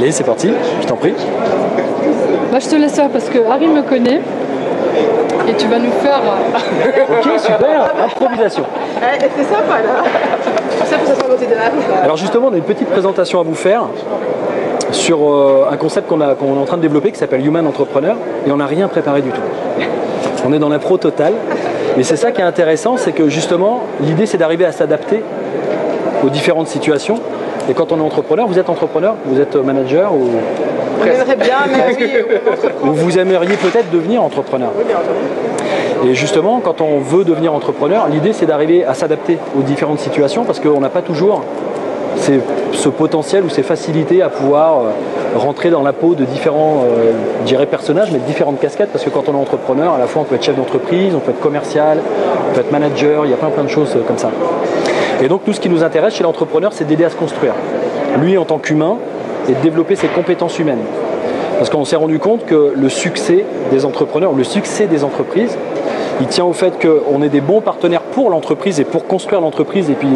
Allez, c'est parti, je t'en prie. Bah, je te laisse faire parce que Harry me connaît et tu vas nous faire... Ok, super, improvisation. C'est sympa là. Ça peut s'inventer de Harry. Alors justement, on a une petite présentation à vous faire sur un concept qu'on est en train de développer qui s'appelle Human Entrepreneur et on n'a rien préparé du tout. On est dans l'impro total. Mais c'est ça qui est intéressant, c'est que justement, l'idée c'est d'arriver à s'adapter aux différentes situations. Et quand on est entrepreneur, vous êtes manager ou... On aimerait bien, mais oui, ou vous aimeriez peut-être devenir entrepreneur. Oui, bien entendu. Et justement, quand on veut devenir entrepreneur, l'idée c'est d'arriver à s'adapter aux différentes situations parce qu'on n'a pas toujours ce potentiel ou ces facilités à pouvoir rentrer dans la peau de différents, je dirais personnages, mais de différentes casquettes parce que quand on est entrepreneur, à la fois on peut être chef d'entreprise, on peut être commercial, on peut être manager, il y a plein de choses comme ça. Et donc nous, ce qui nous intéresse chez l'entrepreneur, c'est d'aider à se construire. Lui, en tant qu'humain, et de développer ses compétences humaines. Parce qu'on s'est rendu compte que le succès des entrepreneurs, le succès des entreprises, il tient au fait qu'on ait des bons partenaires pour l'entreprise et pour construire l'entreprise et puis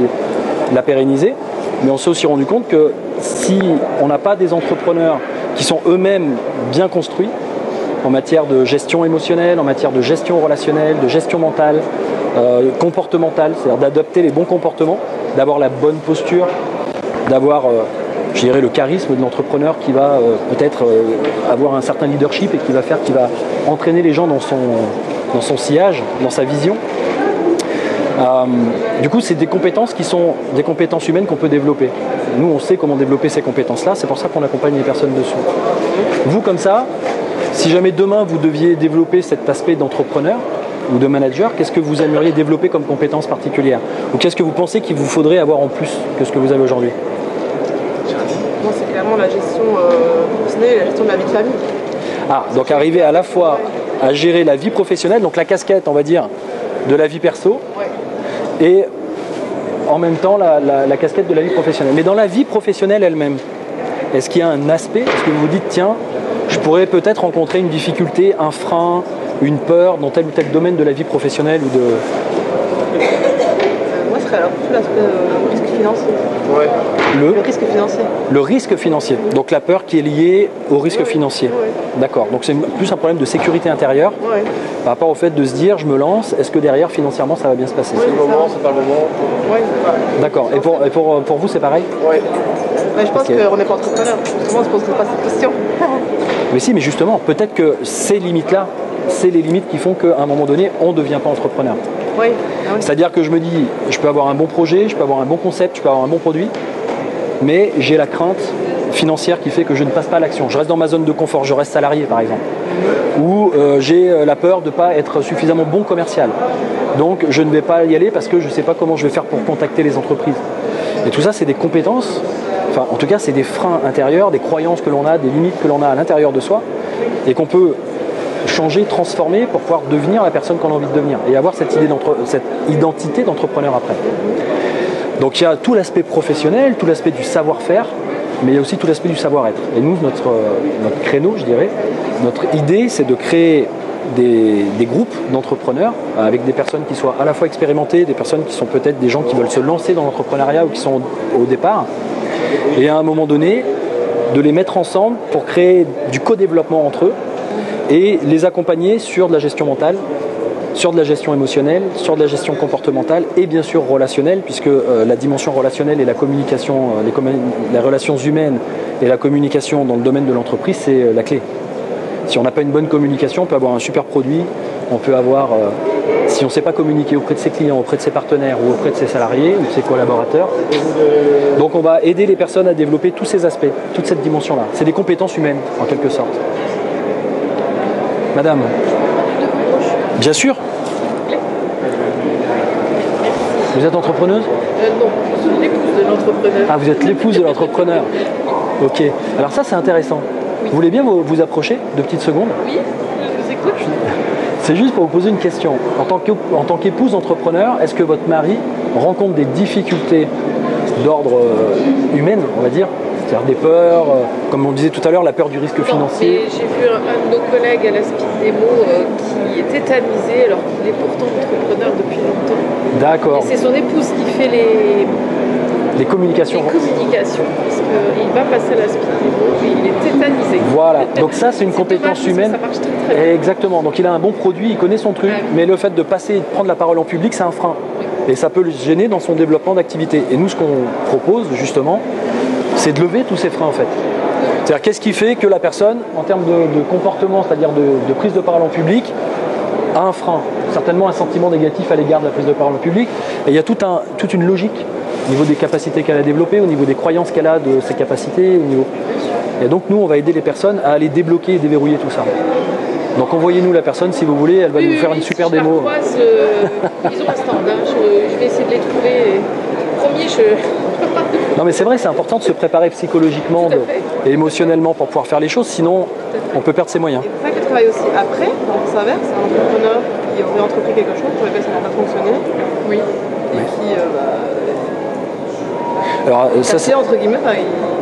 la pérenniser. Mais on s'est aussi rendu compte que si on n'a pas des entrepreneurs qui sont eux-mêmes bien construits en matière de gestion émotionnelle, en matière de gestion relationnelle, de gestion mentale, comportementale, c'est-à-dire d'adopter les bons comportements, d'avoir la bonne posture, d'avoir... je dirais le charisme de l'entrepreneur qui va peut-être avoir un certain leadership et qui va entraîner les gens dans son sillage, dans sa vision. Du coup, c'est des compétences qui sont des compétences humaines qu'on peut développer. Nous, on sait comment développer ces compétences-là, c'est pour ça qu'on accompagne les personnes dessus. Vous, comme ça, si jamais demain vous deviez développer cet aspect d'entrepreneur ou de manager, qu'est-ce que vous aimeriez développer comme compétence particulière? Ou qu'est-ce que vous pensez qu'il vous faudrait avoir en plus que ce que vous avez aujourd'hui? Moi, c'est clairement la gestion professionnelle et la gestion de la vie de famille. Ah, donc arriver à la fois à gérer la vie professionnelle, donc la casquette, on va dire, de la vie perso, Ouais. et en même temps la casquette de la vie professionnelle. Mais dans la vie professionnelle elle-même, est-ce qu'il y a un aspect, est-ce que vous vous dites, tiens, je pourrais peut-être rencontrer une difficulté, un frein, une peur dans tel ou tel domaine de la vie professionnelle ou de... Moi, ce serait alors plutôt l'aspect risque financier. Ouais. Le risque financier. Le risque financier, donc la peur qui est liée au risque financier. Ouais. D'accord, donc c'est plus un problème de sécurité intérieure Ouais. par rapport au fait de se dire je me lance, est-ce que derrière financièrement ça va bien se passer? Ouais, C'est le moment, c'est pas le moment. Ouais. D'accord, et pour vous c'est pareil? Ouais. Mais je pense Ok. qu'on n'est pas entrepreneur. Justement, on ne se poserait pas cette question. Mais si, mais justement, peut-être que ces limites-là, c'est les limites qui font qu'à un moment donné, on ne devient pas entrepreneur. Oui. Ah oui. C'est-à-dire que je me dis, je peux avoir un bon projet, je peux avoir un bon concept, je peux avoir un bon produit, mais j'ai la crainte financière qui fait que je ne passe pas à l'action. Je reste dans ma zone de confort, je reste salarié par exemple. Ou j'ai la peur de ne pas être suffisamment bon commercial. Donc je ne vais pas y aller parce que je ne sais pas comment je vais faire pour contacter les entreprises. Et tout ça, c'est des compétences, enfin en tout cas c'est des freins intérieurs, des croyances que l'on a, des limites que l'on a à l'intérieur de soi et qu'on peut changer, transformer pour pouvoir devenir la personne qu'on a envie de devenir et avoir cette identité d'entrepreneur après. Donc il y a tout l'aspect professionnel, tout l'aspect du savoir-faire, mais il y a aussi tout l'aspect du savoir-être. Et nous, notre créneau, je dirais, notre idée, c'est de créer des groupes d'entrepreneurs avec des personnes qui soient à la fois expérimentées, des personnes qui sont peut-être des gens qui veulent se lancer dans l'entrepreneuriat ou qui sont au départ, et à un moment donné, de les mettre ensemble pour créer du co-développement entre eux et les accompagner sur de la gestion mentale, sur de la gestion émotionnelle, sur de la gestion comportementale et bien sûr relationnelle, puisque la dimension relationnelle et la communication, les relations humaines et la communication dans le domaine de l'entreprise, c'est la clé. Si on n'a pas une bonne communication, on peut avoir un super produit, on peut avoir, si on ne sait pas communiquer auprès de ses clients, auprès de ses partenaires ou auprès de ses salariés ou de ses collaborateurs, donc on va aider les personnes à développer tous ces aspects, toute cette dimension-là. C'est des compétences humaines, en quelque sorte. Madame. Bien sûr. Vous êtes entrepreneuse? Non, je suis l'épouse de l'entrepreneur. Ah, vous êtes l'épouse de l'entrepreneur. Ok. Alors ça, c'est intéressant. Vous voulez bien vous approcher 2 petites secondes? Oui, je vous écoute. C'est juste pour vous poser une question. En tant qu'épouse d'entrepreneur, est-ce que votre mari rencontre des difficultés d'ordre humain, on va dire? C'est-à-dire des peurs, comme on disait tout à l'heure, la peur du risque financier. J'ai vu un de nos collègues à la Speed Démo qui est tétanisé alors qu'il est pourtant entrepreneur depuis longtemps. D'accord. Et c'est son épouse qui fait des communications. Les communications, parce qu'il va passer à la speed démo et il est tétanisé. Voilà, donc ça c'est une compétence dommage, humaine. Ça marche très très bien. Exactement, donc il a un bon produit, il connaît son truc, mais le fait de passer et de prendre la parole en public, c'est un frein. Et ça peut le gêner dans son développement d'activité. Et nous, ce qu'on propose justement, c'est de lever tous ces freins en fait. C'est-à-dire qu'est-ce qui fait que la personne, en termes de comportement, c'est-à-dire de prise de parole en public, a un frein, certainement un sentiment négatif à l'égard de la prise de parole en public. Et il y a toute une logique au niveau des capacités qu'elle a développées, au niveau des croyances qu'elle a de ses capacités. Et donc nous, on va aider les personnes à aller débloquer et déverrouiller tout ça. Donc envoyez-nous la personne si vous voulez, elle va nous faire une super démo. Ils ont un stand, hein. Je vais essayer de les trouver. Promis, Non mais c'est vrai, c'est important de se préparer psychologiquement et émotionnellement pour pouvoir faire les choses, sinon on peut perdre ses moyens. Et c'est ça qui travaille aussi après, dans le s'inverse, un entrepreneur qui aurait entrepris quelque chose pour lequel ça n'a pas fonctionné. Oui. Et qui, Alors ça c'est entre guillemets,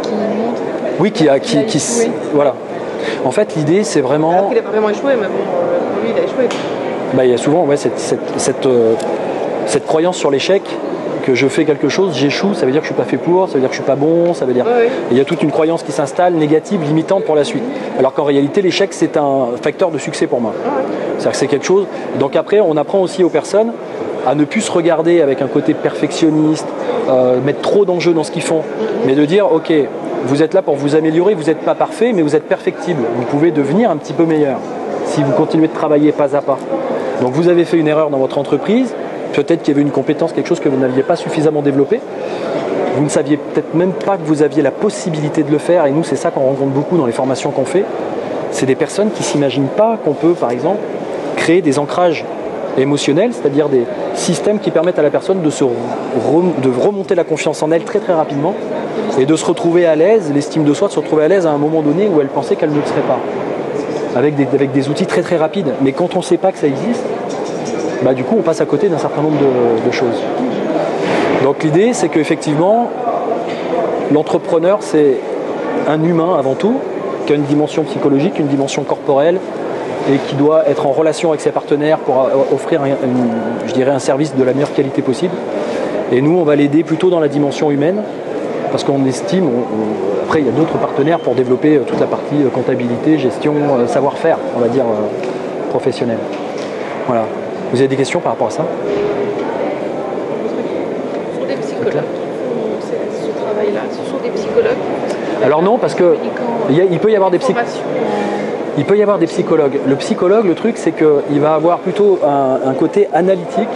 Qui montre. oui, qui échoué. voilà. En fait, l'idée c'est alors vraiment, qu'il n'a pas vraiment échoué, mais bon, pour lui il a échoué. bah, il y a souvent cette croyance sur l'échec, que je fais quelque chose, j'échoue, ça veut dire que je suis pas fait pour, ça veut dire que je suis pas bon, ça veut dire. Ouais. Et il y a toute une croyance qui s'installe, négative, limitante pour la suite. Alors qu'en réalité, l'échec c'est un facteur de succès pour moi. C'est-à-dire que c'est quelque chose. Donc après, on apprend aussi aux personnes à ne plus se regarder avec un côté perfectionniste, mettre trop d'enjeux dans ce qu'ils font, mais de dire ok, vous êtes là pour vous améliorer, vous n'êtes pas parfait, mais vous êtes perfectible. Vous pouvez devenir un petit peu meilleur si vous continuez de travailler pas à pas. Donc vous avez fait une erreur dans votre entreprise, peut-être qu'il y avait une compétence, quelque chose que vous n'aviez pas suffisamment développé. Vous ne saviez peut-être même pas que vous aviez la possibilité de le faire, et nous c'est ça qu'on rencontre beaucoup dans les formations qu'on fait. C'est des personnes qui ne s'imaginent pas qu'on peut, par exemple, créer des ancrages émotionnels, c'est-à-dire des systèmes qui permettent à la personne de remonter la confiance en elle très très rapidement et de se retrouver à l'aise, l'estime de soi, de se retrouver à l'aise à un moment donné où elle pensait qu'elle ne le serait pas. Avec des outils très très rapides. Mais quand on ne sait pas que ça existe, bah, du coup on passe à côté d'un certain nombre de choses. Donc l'idée c'est qu'effectivement, l'entrepreneur c'est un humain avant tout, qui a une dimension psychologique, une dimension corporelle, et qui doit être en relation avec ses partenaires pour offrir un service de la meilleure qualité possible. Et nous, on va l'aider plutôt dans la dimension humaine, parce qu'on estime, après il y a d'autres partenaires pour développer toute la partie comptabilité, gestion, savoir-faire, on va dire, professionnel. Voilà. Vous avez des questions par rapport à ça? Ce sont des psychologues qui font ce travail-là. Ce sont des psychologues. Alors non, parce que il peut y avoir des psychologues. Il peut y avoir des psychologues. Le psychologue, le truc, c'est qu'il va avoir plutôt un côté analytique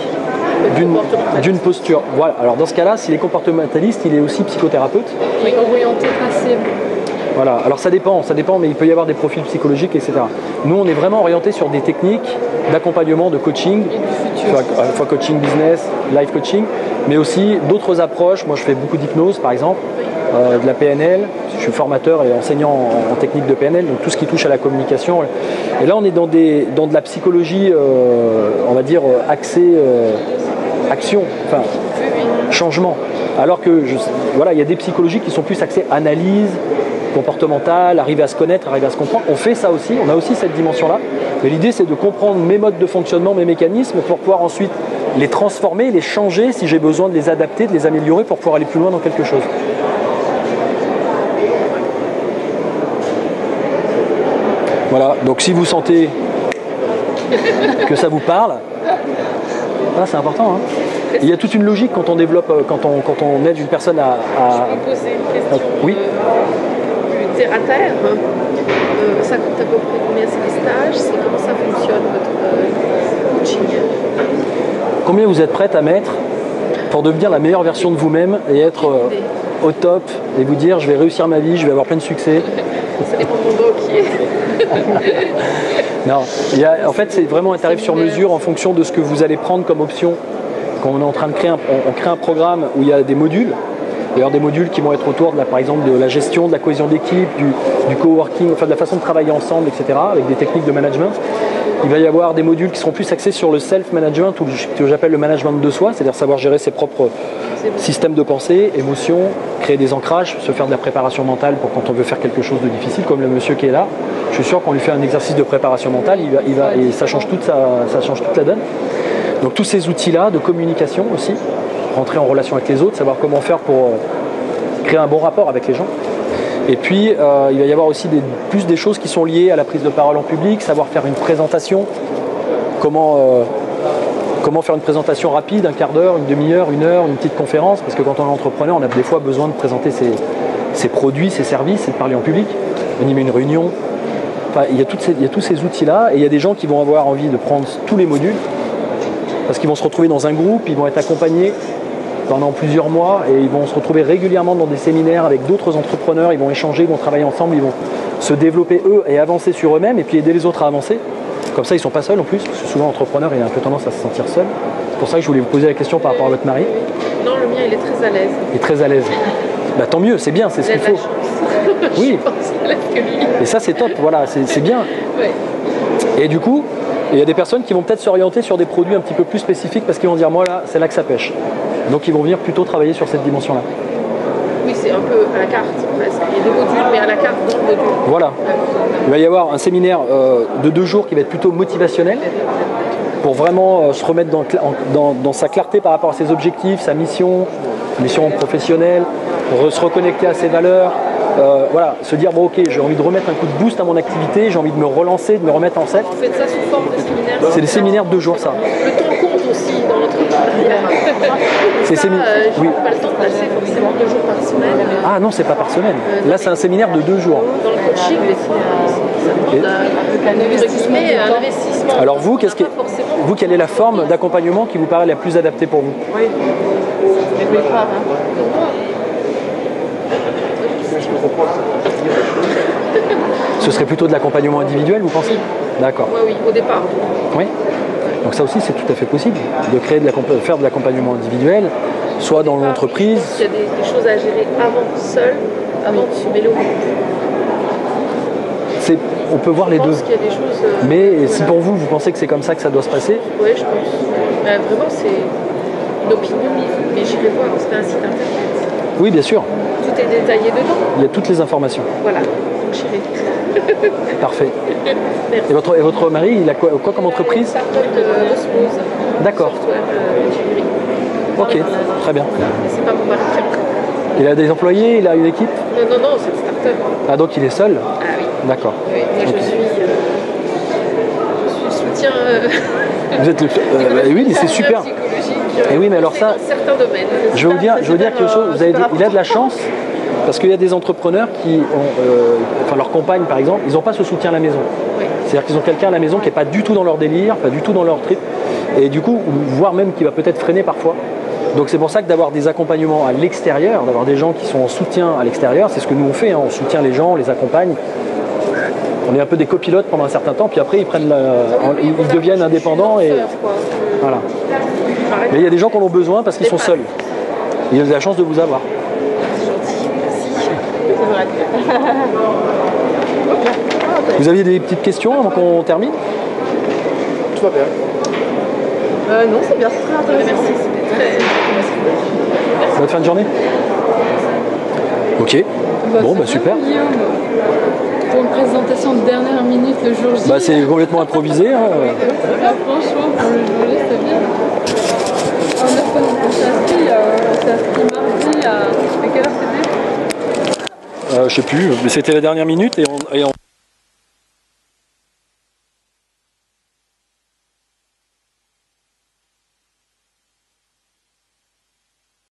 d'une posture. Voilà. Alors dans ce cas-là, s'il est comportementaliste, il est aussi psychothérapeute. Oui, orienté tracé. Voilà. Alors ça dépend, mais il peut y avoir des profils psychologiques, etc. Nous, on est vraiment orienté sur des techniques d'accompagnement, de coaching, à la fois coaching business, life coaching, mais aussi d'autres approches. Moi, je fais beaucoup d'hypnose, par exemple, de la PNL. Je suis formateur et enseignant en technique de PNL, donc tout ce qui touche à la communication. Et là, on est dans de la psychologie, on va dire, axée action, enfin, changement. Alors que, voilà, il y a des psychologies qui sont plus axées analyse, comportementale, arriver à se connaître, arriver à se comprendre. On fait ça aussi, on a aussi cette dimension-là. Mais l'idée, c'est de comprendre mes modes de fonctionnement, mes mécanismes, pour pouvoir ensuite les transformer, les changer si j'ai besoin de les adapter, de les améliorer pour pouvoir aller plus loin dans quelque chose. Voilà, donc si vous sentez que ça vous parle, c'est important. Hein. Il y a toute une logique quand on développe, quand on aide une personne à... Je peux poser une question oui. Plus terre à terre. Ça coûte à peu près combien c'est les stages? Comment ça fonctionne votre coaching? Combien vous êtes prête à mettre pour devenir la meilleure version de vous-même et être au top et vous dire je vais réussir ma vie, je vais avoir plein de succès? Ça dépend de mon banquier. Non, en fait c'est vraiment un tarif sur mesure en fonction de ce que vous allez prendre comme option. Quand on est en train de créer on crée un programme où il y a des modules. D'ailleurs des modules qui vont être autour par exemple de la gestion, de la cohésion d'équipe, du coworking, enfin de la façon de travailler ensemble, etc. avec des techniques de management. Il va y avoir des modules qui seront plus axés sur le self-management ou ce que j'appelle le management de soi, c'est-à-dire savoir gérer ses propres systèmes de pensée, émotions, créer des ancrages, se faire de la préparation mentale pour quand on veut faire quelque chose de difficile, comme le monsieur qui est là. Je suis sûr qu'on lui fait un exercice de préparation mentale, et ça change toute la donne. Donc tous ces outils-là de communication aussi, rentrer en relation avec les autres, savoir comment faire pour créer un bon rapport avec les gens. Et puis il va y avoir aussi plus des choses qui sont liées à la prise de parole en public, savoir faire une présentation, comment faire une présentation rapide, un quart d'heure, une demi-heure, une heure, une petite conférence, parce que quand on est entrepreneur, on a des fois besoin de présenter ses produits, ses services, et de parler en public, animer une réunion. Enfin, il y a tous ces outils-là, et il y a des gens qui vont avoir envie de prendre tous les modules, parce qu'ils vont se retrouver dans un groupe, ils vont être accompagnés pendant plusieurs mois, et ils vont se retrouver régulièrement dans des séminaires avec d'autres entrepreneurs, ils vont échanger, ils vont travailler ensemble, ils vont se développer eux et avancer sur eux-mêmes, et puis aider les autres à avancer. Comme ça, ils ne sont pas seuls en plus, parce que souvent l'entrepreneur il a un peu tendance à se sentir seul. C'est pour ça que je voulais vous poser la question par rapport à votre mari. Non, le mien, il est très à l'aise. Il est très à l'aise. Bah, tant mieux, c'est bien, c'est ce qu'il faut. Oui. Je pense à l'aise que lui. Et ça, c'est top, voilà, c'est bien. Ouais. Et du coup, il y a des personnes qui vont peut-être s'orienter sur des produits un petit peu plus spécifiques parce qu'ils vont dire, moi là, c'est là que ça pêche. Donc ils vont venir plutôt travailler sur cette dimension-là. Oui, c'est un peu à la carte presque. Il y a des modules, mais à la carte dans le module. Voilà. Il va y avoir un séminaire de 2 jours qui va être plutôt motivationnel pour vraiment se remettre dans sa clarté par rapport à ses objectifs, sa mission professionnelle, se reconnecter à ses valeurs. Voilà, se dire bon ok, j'ai envie de remettre un coup de boost à mon activité, j'ai envie de me relancer, de me remettre en selle. Vous faites ça sous forme de séminaire? C'est des séminaires de 2 jours, ça. Le temps compte aussi dans l'entrepreneuriat. C'est Je oui. n'ai pas le temps de passer forcément 2 jours par semaine. Ah non, c'est pas par semaine. Là, c'est un séminaire de 2 jours. Dans le coaching, ça demande un investissement. Alors vous, quelle est la forme d'accompagnement qui vous paraît la plus adaptée pour vous? Oui. Mais vous les femmes, Ce serait plutôt de l'accompagnement individuel, vous pensez? D'accord. Oui, au départ. Oui. Donc ça aussi, c'est tout à fait possible de faire de l'accompagnement individuel, soit dans l'entreprise. Il y a des choses à gérer avant de se mêler au groupe. On peut voir les deux. Je pense qu'il y a des choses. Mais si pour vous, vous pensez que c'est comme ça que ça doit se passer? Oui, je pense. Mais vraiment, c'est une opinion, mais j'irai voir, c'est un site internet. Oui, bien sûr. Tout est détaillé dedans. Il y a toutes les informations. Voilà, donc j'irai. Parfait. Merci. Et votre mari, il a quoi comme entreprise? Start-up d'osmose. D'accord. Software engineering. Ok, très bien. Mais c'est pas mon mari qui en fait. Il a des employés, il a une équipe? Non, c'est une start-up. Ah, donc il est seul? Ah oui. D'accord. Oui, moi Ok. je suis soutien. Vous êtes oui, mais c'est super. Psychologique. Et oui, mais alors ça, dans certains domaines. Je veux dire quelque chose. Il a de la chance parce qu'il y a des entrepreneurs qui ont, leur compagne par exemple, ils n'ont pas ce soutien à la maison. Oui. C'est-à-dire qu'ils ont quelqu'un à la maison qui n'est pas du tout dans leur délire, pas du tout dans leur trip, et du coup, voire même qui va peut-être freiner parfois. Donc c'est pour ça que d'avoir des accompagnements à l'extérieur, d'avoir des gens qui sont en soutien à l'extérieur, c'est ce que nous on fait, hein, on soutient les gens, on les accompagne. On est un peu des copilotes pendant un certain temps, puis après ils deviennent indépendants et voilà. Mais il y a des gens qui en ont besoin parce qu'ils sont seuls. Il y a de la chance de vous avoir. C'est vrai. Vous aviez des petites questions avant qu'on termine? Tout va bien. Non, c'est bien, c'est très intéressant. Merci, c'était très. Bonne fin de journée. Ok. Bon, bah c'est super. bien, Guillaume. Pour une présentation de dernière minute le jour J. Bah c'est complètement improvisé. Hein. Ah, franchement, pour le jour J, c'est bien. On s'est inscrit mardi à quelle heure c'était? Je sais plus, mais c'était la dernière minute et